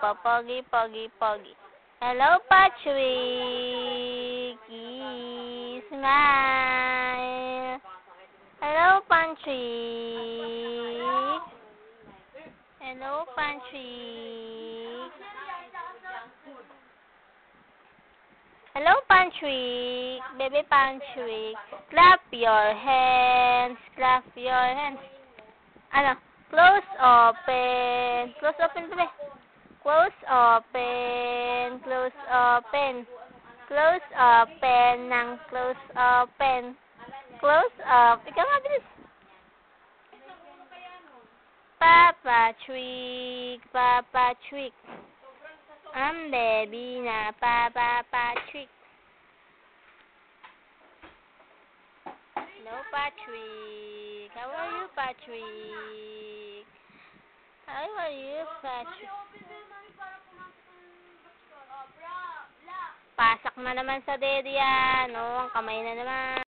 Pogi, pogi, pogi. Hello, Patrick. Smile. Hello, Patrick. Hello, Patrick. Hello, Patrick. Baby Patrick. Clap your hands. Clap your hands. Ano? Close, open. Close, open, baby. Close, open. Close, open. Close, open. Ng close, open. Close, up. Ikaw nga, bilis. Papa Trick. Papa Trick. I'm baby na Papa Patrick. Hello, Patrick. How are you, Patrick? How are you, Patrick? Pasak na naman sa daddy yan. Oh, ang kamay na naman.